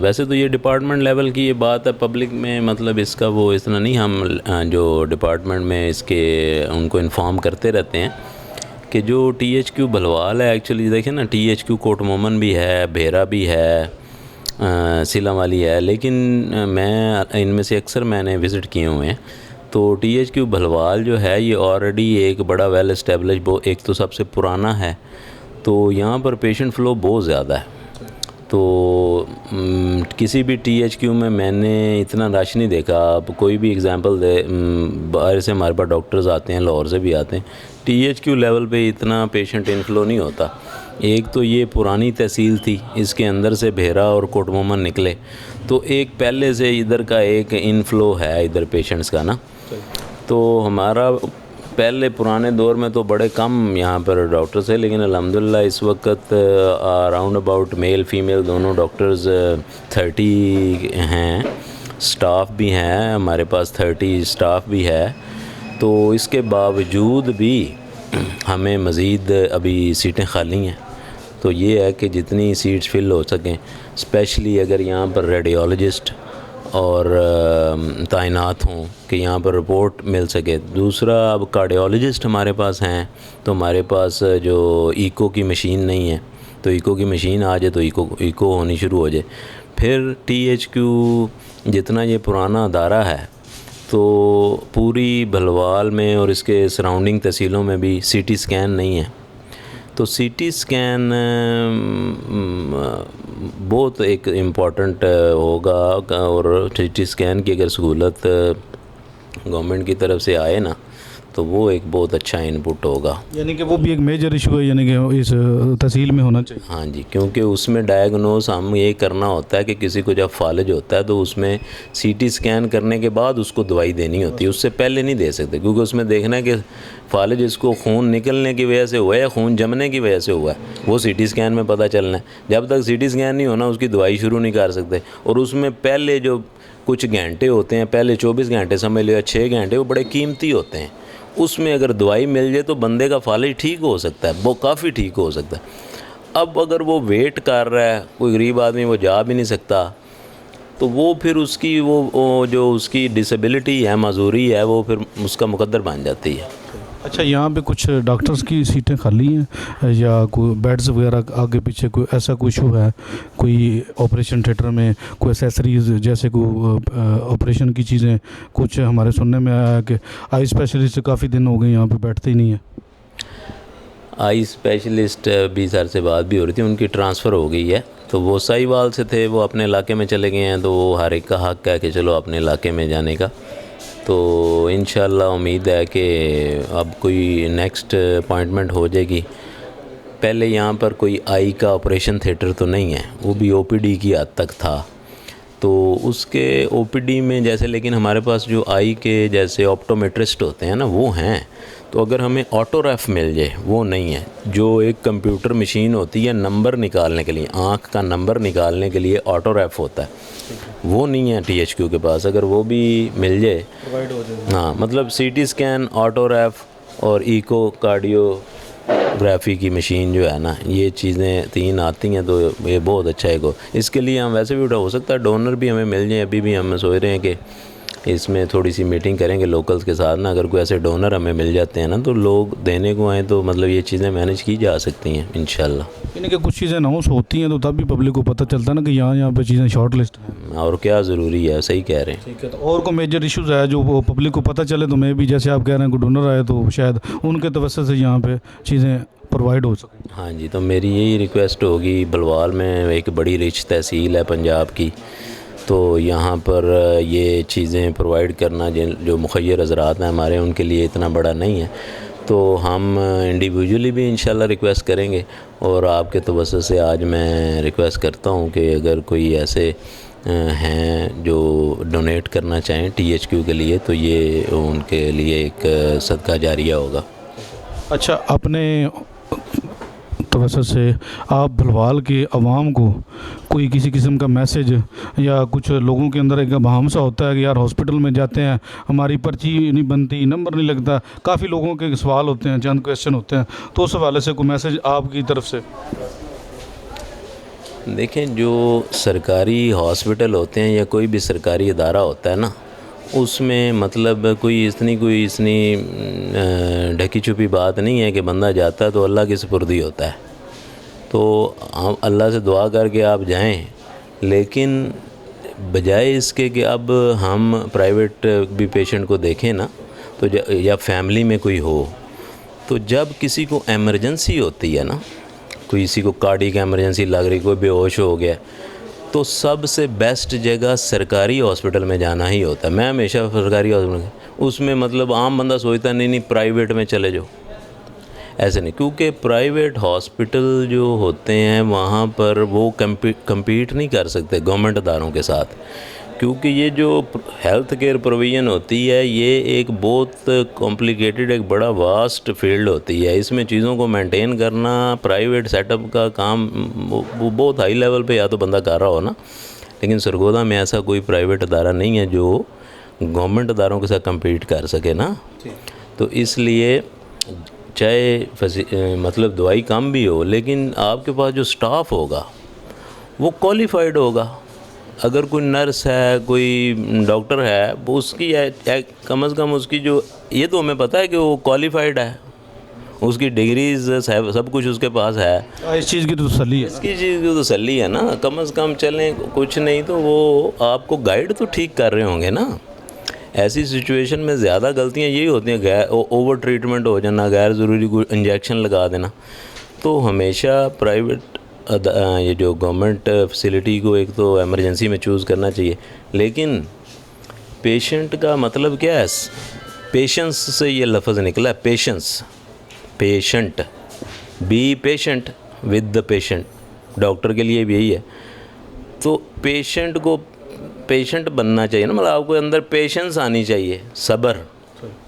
ویسے تو یہ ڈپارٹمنٹ لیول کی یہ بات ہے، پبلک میں مطلب اس کا وہ اتنا نہیں، ہم جو ڈپارٹمنٹ میں اس کے ان کو انفارم کرتے رہتے ہیں کہ جو ٹی ایچ کیو بھلوال ہے، ایکچولی دیکھیں نا، ٹی ایچ کیو کوٹ مومن بھی ہے، بھیرا بھی ہے، سیلم والی ہے، لیکن میں ان میں سے اکثر میں نے وزٹ کیے ہوئے ہیں. تو ٹی ایچ کیو بھلوال جو ہے یہ آلریڈی ایک بڑا ویل اسٹیبلش، ایک تو سب سے پرانا ہے، تو یہاں پر پیشنٹ فلو بہت زیادہ ہے. تو کسی بھی ٹی ایچ کیو میں نے اتنا رش نہیں دیکھا. آپ کوئی بھی اگزامپل دے، باہر سے ہمارے پاس ڈاکٹرز آتے ہیں، لاہور سے بھی آتے ہیں، ٹی ایچ کیو لیول پہ اتنا پیشنٹ انفلو نہیں ہوتا. ایک تو یہ پرانی تحصیل تھی، اس کے اندر سے بھیرا اور کوٹ مومن نکلے، تو ایک پہلے سے ادھر کا ایک انفلو ہے ادھر پیشنٹس کا نا. تو ہمارا پہلے پرانے دور میں تو بڑے کم یہاں پر ڈاکٹرز تھے، لیکن الحمدللہ اس وقت اراؤنڈ اباؤٹ میل فیمیل دونوں ڈاکٹرز 30 ہیں، سٹاف بھی ہیں ہمارے پاس، 30 سٹاف بھی ہے. تو اس کے باوجود بھی ہمیں مزید ابھی سیٹیں خالی ہیں. تو یہ ہے کہ جتنی سیٹس فل ہو سکیں، اسپیشلی اگر یہاں پر ریڈیولوجسٹ اور تعینات ہوں کہ یہاں پر رپورٹ مل سکے. دوسرا، اب کارڈیولوجسٹ ہمارے پاس ہیں، تو ہمارے پاس جو ایکو کی مشین نہیں ہے، تو ایکو کی مشین آ جائے تو ایکو ہونی شروع ہو جائے. پھر ٹی ایچ کیو جتنا یہ پرانا ادارہ ہے، تو پوری بھلوال میں اور اس کے سراؤنڈنگ تحصیلوں میں بھی سی ٹی اسکین نہیں ہے. تو سی ٹی اسکین بہت ایک امپورٹنٹ ہوگا، اور سی ٹی اسکین کی اگر سہولت گورنمنٹ کی طرف سے آئے نا تو وہ ایک بہت اچھا انپٹ ہوگا. یعنی کہ وہ بھی ایک میجر ایشو ہے، یعنی کہ اس تحصیل میں ہونا چاہیے. ہاں جی، کیونکہ اس میں ڈائگنوز ہم یہ کرنا ہوتا ہے کہ کسی کو جب فالج ہوتا ہے تو اس میں سی ٹی اسکین کرنے کے بعد اس کو دوائی دینی ہوتی ہے، اس سے پہلے نہیں دے سکتے، کیونکہ اس میں دیکھنا ہے کہ فالج اس کو خون نکلنے کی وجہ سے ہوا ہے یا خون جمنے کی وجہ سے ہوا ہے، وہ سی ٹی اسکین میں پتہ چلنا ہے. جب تک سی ٹی اسکین نہیں ہونا اس کی دوائی شروع نہیں کر سکتے. اور اس میں پہلے جو کچھ گھنٹے ہوتے ہیں، پہلے 24 گھنٹے سمجھ لو یا 6 گھنٹے، وہ بڑے قیمتی ہوتے ہیں. اس میں اگر دوائی مل جائے تو بندے کا فالج ٹھیک ہو سکتا ہے، وہ کافی ٹھیک ہو سکتا ہے. اب اگر وہ ویٹ کر رہا ہے، کوئی غریب آدمی وہ جا بھی نہیں سکتا، تو وہ پھر اس کی وہ جو اس کی ڈسیبلٹی ہے، معذوری ہے، وہ پھر اس کا مقدر بن جاتی ہے. اچھا، یہاں پہ کچھ ڈاکٹرز کی سیٹیں خالی ہیں یا کوئی بیڈز وغیرہ آگے پیچھے کوئی ایسا کوئی ایشو ہے؟ کوئی آپریشن تھیٹر میں کوئی ایسیسریز جیسے کوئی آپریشن کی چیزیں؟ کچھ ہمارے سننے میں آیا ہے کہ آئی اسپیشلسٹ کافی دن ہو گئے یہاں پہ بیٹھتے ہی نہیں ہیں. آئی اسپیشلسٹ بھی سر سے بات بھی ہو رہی تھی، ان کی ٹرانسفر ہو گئی ہے. تو وہ سائیوال سے تھے، وہ اپنے علاقے میں چلے گئے ہیں، تو وہ ہر ایک کا حق ہے کہ چلو اپنے علاقے میں جانے کا. تو انشاءاللہ امید ہے کہ اب کوئی نیکسٹ اپائنٹمنٹ ہو جائے گی. پہلے یہاں پر کوئی آئی کا آپریشن تھیٹر تو نہیں ہے، وہ بھی او پی ڈی کی حد تک تھا. تو اس کے او پی ڈی میں جیسے، لیکن ہمارے پاس جو آئی کے جیسے آپٹومیٹرسٹ ہوتے ہیں نا، وہ ہیں. تو اگر ہمیں آٹو ریف مل جائے، وہ نہیں ہے. جو ایک کمپیوٹر مشین ہوتی ہے نمبر نکالنے کے لیے، آنکھ کا نمبر نکالنے کے لیے آٹو ریف ہوتا ہے، وہ نہیں ہے ٹی ایچ کیو کے پاس. اگر وہ بھی مل جائے، ہاں، مطلب C T scan, auto ref اور ایکو کارڈیو گرافی کی مشین جو ہے نا، یہ چیزیں 3 آتی ہیں تو یہ بہت اچھا ہے. اس کے لیے ہم ویسے بھی ہو سکتا ہے ڈونر بھی ہمیں مل جائیں. ابھی بھی ہم سوچ رہے ہیں کہ اس میں تھوڑی سی میٹنگ کریں گے لوکلز کے ساتھ نا. اگر کوئی ایسے ڈونر ہمیں مل جاتے ہیں نا تو لوگ دینے کو آئیں تو مطلب یہ چیزیں مینیج کی جا سکتی ہیں انشاءاللہ. یعنی کہ کچھ چیزیں اناؤنس ہوتی ہیں تو تب بھی پبلک کو پتہ چلتا ہے نا کہ یہاں پہ چیزیں شارٹ لسٹ ہیں. اور کیا ضروری ہے، صحیح کہہ رہے ہیں. ٹھیک ہے. تو اور کوئی میجر ایشوز ہے جو وہ پبلک کو پتہ چلے تو میں بھی، جیسے آپ کہہ رہے ہیں کوئی ڈونر آئے تو شاید ان کے توسط سے یہاں پہ چیزیں پرووائڈ ہو سکیں. ہاں جی، تو میری یہی ریکویسٹ ہوگی. بلوال میں ایک بڑی رچ تحصیل ہے پنجاب کی، تو یہاں پر یہ چیزیں پرووائڈ کرنا جو مخیر حضرات ہیں ہمارے، ان کے لیے اتنا بڑا نہیں ہے. تو ہم انڈیویجولی بھی انشاءاللہ ریکویسٹ کریں گے، اور آپ کے توسط سے آج میں ریکویسٹ کرتا ہوں کہ اگر کوئی ایسے ہیں جو ڈونیٹ کرنا چاہیں ٹی ایچ کیو کے لیے تو یہ ان کے لیے ایک صدقہ جاریہ ہوگا. اچھا، اپنے توسط سے آپ بھلوال کے عوام کو کوئی کسی قسم کا میسج، یا کچھ لوگوں کے اندر ایک ابہام سا ہوتا ہے کہ یار ہاسپٹل میں جاتے ہیں ہماری پرچی نہیں بنتی، نمبر نہیں لگتا، کافی لوگوں کے سوال ہوتے ہیں، چند کویسچن ہوتے ہیں، تو اس حوالے سے کوئی میسج آپ کی طرف سے؟ دیکھیں جو سرکاری ہاسپٹل ہوتے ہیں یا کوئی بھی سرکاری ادارہ ہوتا ہے نا، اس میں مطلب کوئی اتنی ڈھکی چھپی بات نہیں ہے کہ بندہ جاتا ہے تو اللہ کی سپردی ہوتا ہے، تو اللہ سے دعا کر کے آپ جائیں، لیکن بجائے اس کے کہ اب ہم پرائیویٹ بھی پیشنٹ کو دیکھیں نا، تو یا فیملی میں کوئی ہو، تو جب کسی کو ایمرجنسی ہوتی ہے نا، کسی کو کارڈیک ایمرجنسی لگ رہی، کوئی بے ہوش ہو گیا، تو سب سے بیسٹ جگہ سرکاری ہاسپٹل میں جانا ہی ہوتا ہے۔ میں ہمیشہ سرکاری ہاسپٹل میں، اس میں مطلب عام بندہ سوچتا نہیں پرائیویٹ میں چلے جاؤ، ایسے نہیں، کیونکہ پرائیویٹ ہاسپٹل جو ہوتے ہیں وہاں پر وہ کمپیٹ نہیں کر سکتے گورنمنٹ اداروں کے ساتھ، کیونکہ یہ جو ہیلتھ کیئر پروویژن ہوتی ہے یہ ایک بہت کمپلیکیٹڈ، ایک بڑا واسٹ فیلڈ ہوتی ہے، اس میں چیزوں کو مینٹین کرنا پرائیویٹ سیٹ اپ کا کام وہ بہت ہائی لیول پہ یا تو بندہ کر رہا ہو نا، لیکن سرگودا میں ایسا کوئی پرائیویٹ ادارہ نہیں ہے جو گورنمنٹ اداروں کے ساتھ کمپیٹ کر سکے نا، تو اس لیے چاہے مطلب دوائی کم بھی ہو، لیکن آپ کے پاس جو سٹاف ہوگا وہ کوالیفائڈ ہوگا۔ اگر کوئی نرس ہے، کوئی ڈاکٹر ہے، وہ اس کی کم از کم اس کی جو، یہ تو ہمیں پتہ ہے کہ وہ کوالیفائڈ ہے، اس کی ڈگریز سب کچھ اس کے پاس ہے، اس چیز کی تو تسلی ہے، اس کی چیز کی تسلی ہے نا، کم از کم چلیں، کچھ نہیں تو وہ آپ کو گائیڈ تو ٹھیک کر رہے ہوں گے نا۔ ایسی سچویشن میں زیادہ غلطیاں یہی ہوتی ہیں، اوور ٹریٹمنٹ ہو جانا، غیر ضروری کوئی انجیکشن لگا دینا، تو ہمیشہ پرائیویٹ یہ جو گورنمنٹ فیسلٹی کو ایک تو ایمرجنسی میں چوز کرنا چاہیے، لیکن پیشنٹ کا مطلب کیا ہے، پیشنس سے یہ لفظ نکلا ہے، patient be patient with the patient, doctor کے لیے بھی یہی ہے، تو پیشنٹ کو پیشنٹ بننا چاہیے نا، مطلب آپ کو اندر پیشنس آنی چاہیے، صبر،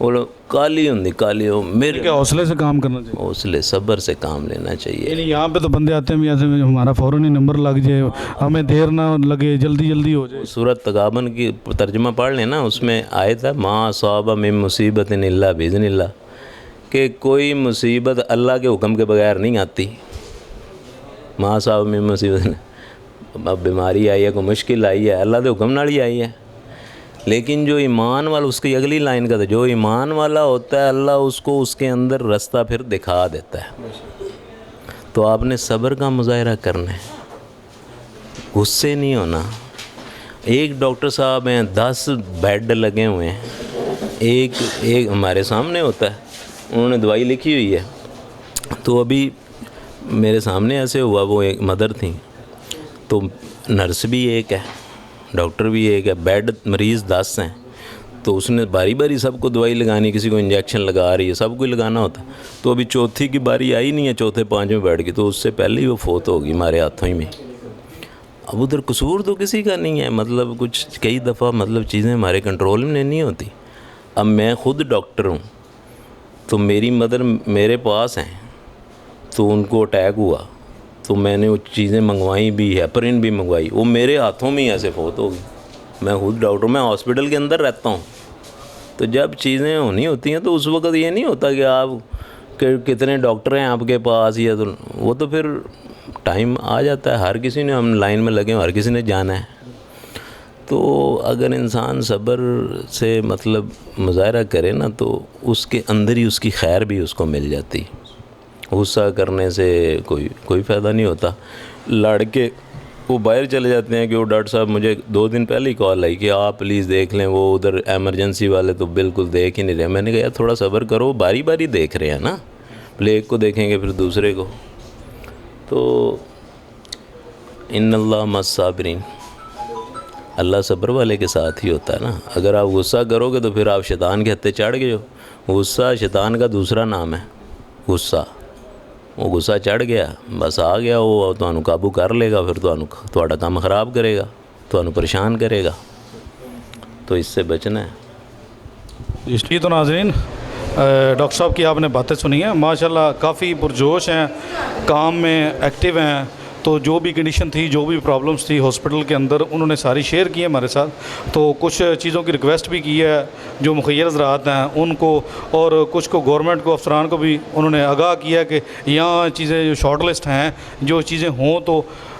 وہ کالی ہو میرے حوصلے سے کام کرنا چاہیے، حوصلے صبر سے کام لینا چاہیے۔ یعنی یہاں پہ تو بندے آتے ہیں ایسے ہمارا فوراً ہی نمبر لگ جائے، ہمیں دیر نہ لگے، جلدی ہو جائے۔ سورۃ تغابن کی ترجمہ پڑھ لیں نا، اس میں آیا تھا ما اصاب من مصیبت الا باذن اللہ، کہ کوئی مصیبت اللہ کے حکم کے بغیر نہیں آتی، ما اصاب من مصیبت، اب بیماری آئی ہے، کوئی مشکل آئی ہے، اللہ کے حکم نال ہی آئی ہے، لیکن جو ایمان والا، اس کی اگلی لائن کا تھا، جو ایمان والا ہوتا ہے اللہ اس کو اس کے اندر رستہ پھر دکھا دیتا ہے، تو آپ نے صبر کا مظاہرہ کرنا ہے، غصے نہیں ہونا۔ ایک ڈاکٹر صاحب ہیں، 10 بیڈ لگے ہوئے ہیں، ایک ہمارے سامنے ہوتا ہے، انہوں نے دوائی لکھی ہوئی ہے، تو ابھی میرے سامنے ایسے ہوا، وہ ایک مدر تھیں، تو نرس بھی ایک ہے، ڈاکٹر بھی ایک ہے، بیڈ مریض 10 ہیں، تو اس نے باری سب کو دوائی لگانی، کسی کو انجیکشن لگا رہی ہے، سب کو لگانا ہوتا ہے، تو ابھی چوتھی کی باری آئی نہیں ہے، چوتھے 5ویں بیڈ کی، تو اس سے پہلے ہی وہ فوت ہوگی ہمارے ہاتھوں ہی میں۔ اب ادھر قصور تو کسی کا نہیں ہے، مطلب کچھ کئی دفعہ مطلب چیزیں ہمارے کنٹرول میں نہیں ہوتی۔ اب میں خود ڈاکٹر ہوں، تو میری مدر میرے پاس ہیں، تو ان کو اٹیک ہوا، تو میں نے وہ چیزیں منگوائیں بھی، ہیپرین بھی منگوائی، وہ میرے ہاتھوں میں ہی ایسے فوت ہوگی۔ میں خود ڈاکٹر، میں ہاسپٹل کے اندر رہتا ہوں، تو جب چیزیں ہونی ہوتی ہیں تو اس وقت یہ نہیں ہوتا کہ آپ کتنے ڈاکٹر ہیں آپ کے پاس، یا تو وہ تو پھر ٹائم آ جاتا ہے، ہر کسی نے، ہم لائن میں لگے ہوں، ہر کسی نے جانا ہے، تو اگر انسان صبر سے مطلب مظاہرہ کرے نا، تو اس کے اندر ہی اس کی خیر بھی اس کو مل جاتی۔ غصہ کرنے سے کوئی فائدہ نہیں ہوتا۔ لڑکے وہ باہر چلے جاتے ہیں کہ وہ ڈاکٹر صاحب، مجھے 2 دن پہلے ہی کال آئی کہ آپ پلیز دیکھ لیں، وہ ادھر ایمرجنسی والے تو بالکل دیکھ ہی نہیں رہے۔ میں نے کہا یار تھوڑا صبر کرو، باری دیکھ رہے ہیں نا، پہلے ایک کو دیکھیں گے پھر دوسرے کو، تو ان اللہ مع الصابرین، اللہ صبر والے کے ساتھ ہی ہوتا ہے نا۔ اگر آپ غصہ کرو گے تو پھر آپ شیطان کے ہتھے چڑھ گئے ہو۔ غصہ شیطان کا دوسرا نام ہے، غصہ، وہ غصہ چڑھ گیا، بس آ گیا، وہ تمہیں قابو کر لے گا، پھر تمہارا کام خراب کرے گا، تمہیں پریشان کرے گا، تو اس سے بچنا ہے۔ اس لیے تو ناظرین، ڈاکٹر صاحب کی آپ نے باتیں سنی ہیں، ماشاءاللہ کافی پرجوش ہیں، کام میں ایکٹیو ہیں، تو جو بھی کنڈیشن تھی، جو بھی پرابلمس تھی ہاسپٹل کے اندر، انہوں نے ساری شیئر کی ہے ہمارے ساتھ، تو کچھ چیزوں کی ریکویسٹ بھی کی ہے، جو مخیر حضرات ہیں ان کو، اور کچھ کو گورنمنٹ کو، افسران کو بھی انہوں نے آگاہ کیا کہ یہاں چیزیں جو شارٹ لسٹ ہیں، جو چیزیں ہوں تو